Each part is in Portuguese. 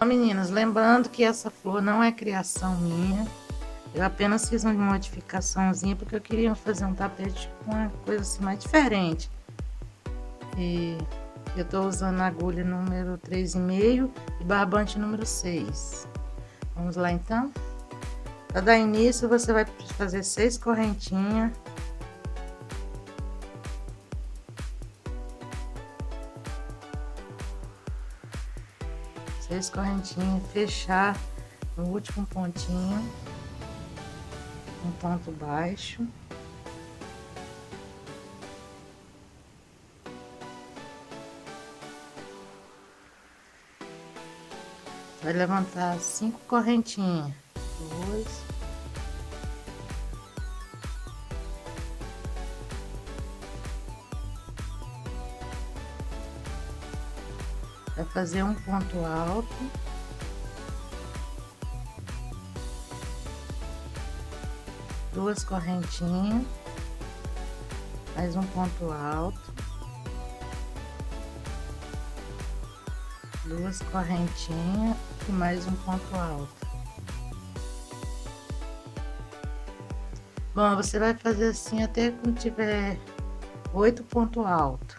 Meninas, lembrando que essa flor não é criação minha, eu apenas fiz uma modificaçãozinha porque eu queria fazer um tapete com uma coisa assim mais diferente. E eu tô usando a agulha número 3,5 e barbante número 6. Vamos lá então? Para dar início, você vai fazer 6 correntinhas. Seis correntinhas, fechar no último pontinho, um ponto baixo. Vai levantar 5 correntinhas, 2, vai fazer um ponto alto, duas correntinhas, mais um ponto alto, duas correntinhas e mais um ponto alto. Bom, você vai fazer assim até quando tiver 8 pontos altos.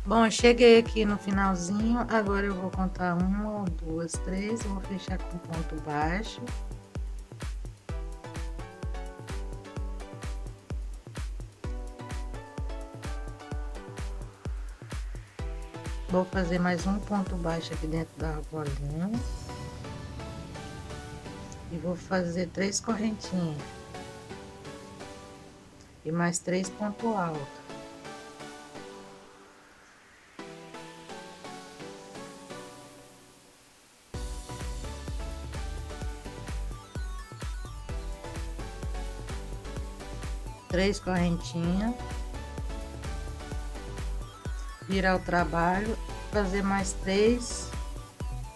Bom, cheguei aqui no finalzinho, agora eu vou contar 1, 2, 3, vou fechar com ponto baixo. Vou fazer mais um ponto baixo aqui dentro da argolinha. E vou fazer 3 correntinhas. E mais 3 pontos altos. Três correntinhas. Virar o trabalho, fazer mais 3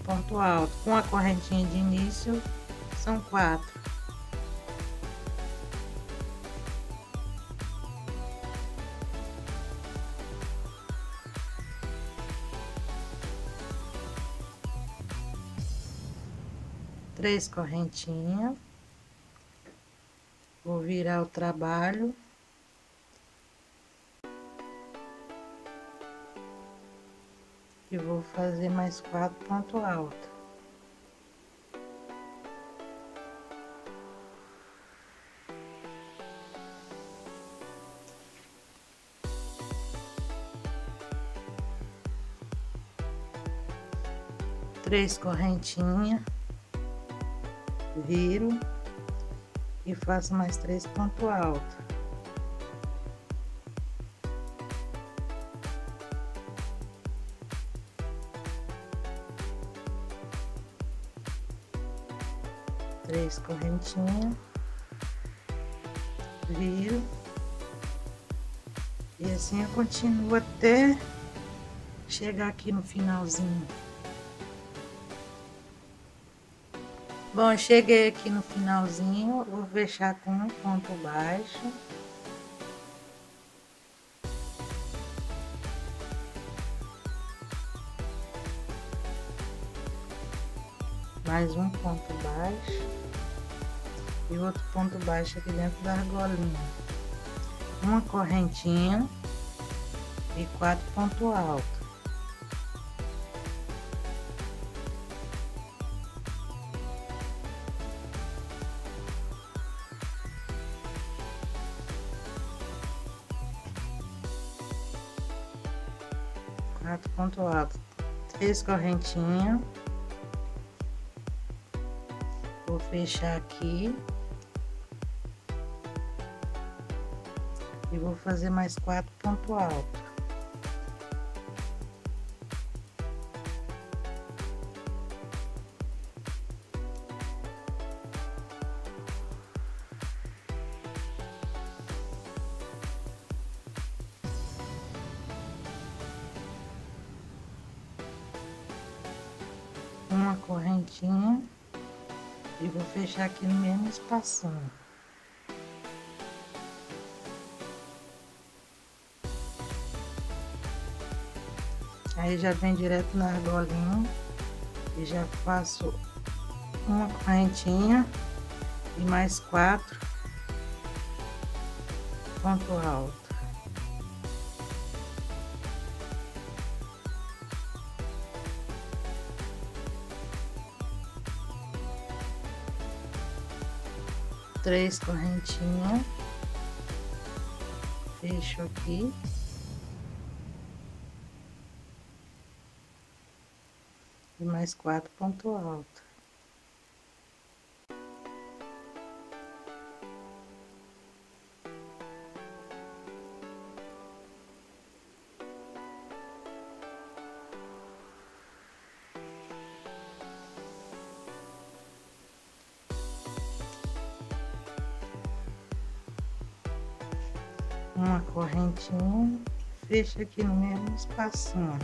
pontos altos. Com a correntinha de início, são 4. Três correntinhas. Vou virar o trabalho. E vou fazer mais 4 pontos altos. Três correntinhas, viro e faço mais 3 pontos altos. Três correntinhas, viro e assim eu continuo até chegar aqui no finalzinho. Bom, eu cheguei aqui no finalzinho, vou fechar com um ponto baixo. Mais um ponto baixo. E outro ponto baixo aqui dentro da argolinha. Uma correntinha e 4 pontos altos. Quatro pontos altos, 3 correntinhas. Vou fechar aqui e vou fazer mais 4 pontos altos. Uma correntinha e vou fechar aqui no mesmo espacinho. Aí já vem direto na argolinha e já faço uma correntinha e mais 4 ponto alto. Três correntinhas, fecho aqui e mais 4 ponto alto. Uma correntinha, fecha aqui no mesmo espacinho.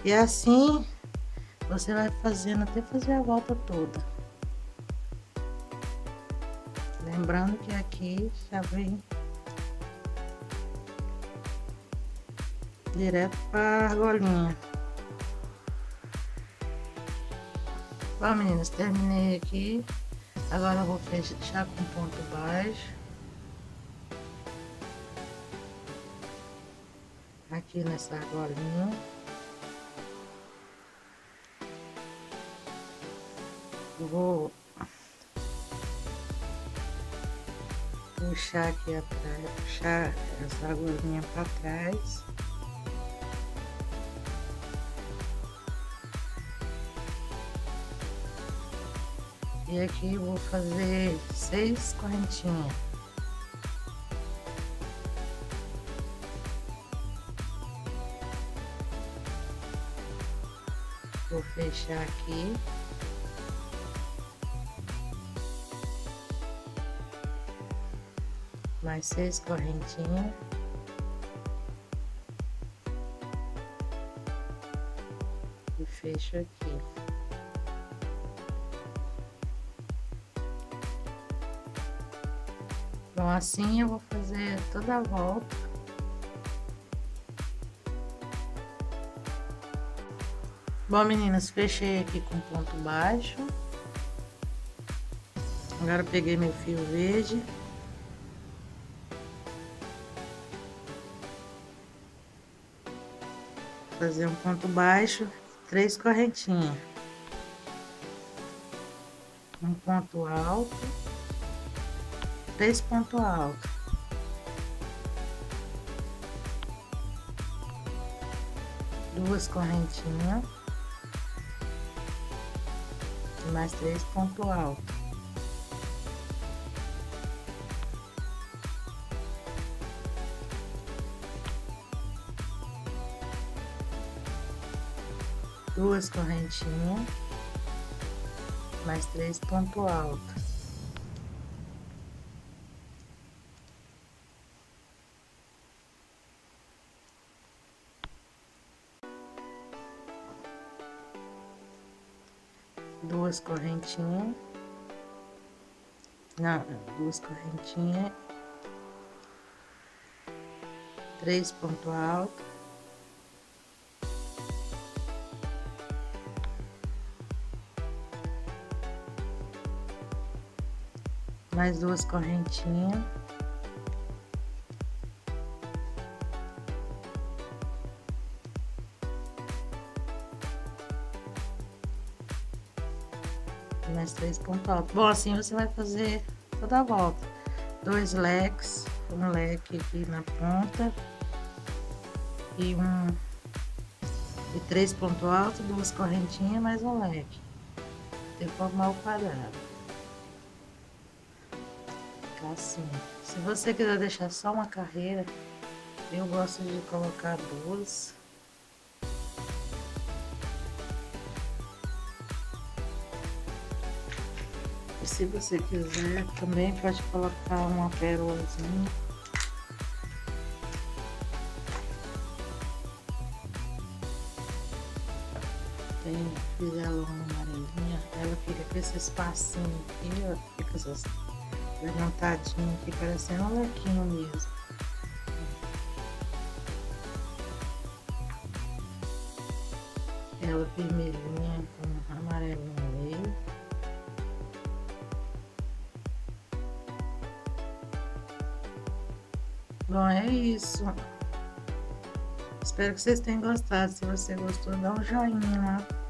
E assim você vai fazendo até fazer a volta toda. Lembrando que aqui já vem direto para a argolinha. Bom, meninas, terminei aqui. Agora eu vou fechar com ponto baixo. Aqui nessa argolinha. Vou puxar aqui atrás, puxar essa argolinha para trás. E aqui eu vou fazer 6 correntinhas. Vou fechar aqui. Mais 6 correntinhas. E fecho aqui. Bom, assim eu vou fazer toda a volta. Bom, meninas, fechei aqui com ponto baixo. Agora eu peguei meu fio verde. Fazer um ponto baixo, 3 correntinhas. Um ponto alto. 3 pontos altos. Duas correntinhas. E mais 3 pontos altos. Duas correntinhas. Mais 3 pontos altos. Duas correntinhas, não, duas correntinhas, 3 pontos altos, mais 2 correntinhas, mais 3 pontos altos. Bom, assim você vai fazer toda a volta. 2 leques, um leque aqui na ponta e 3 pontos altos, 2 correntinhas mais um leque, de formar o quadrado. Fica assim. Se você quiser deixar só uma carreira, eu gosto de colocar 2. E se você quiser, também pode colocar uma pérolazinha. Fiz ela uma amarelinha, ela fica com esse espacinho aqui, ó, fica essas levantadinhas aqui, parecendo um lequinho mesmo. ela vermelhinha com amarelinho no meio. Bom, é isso. Espero que vocês tenham gostado. Se você gostou, dá um joinha lá.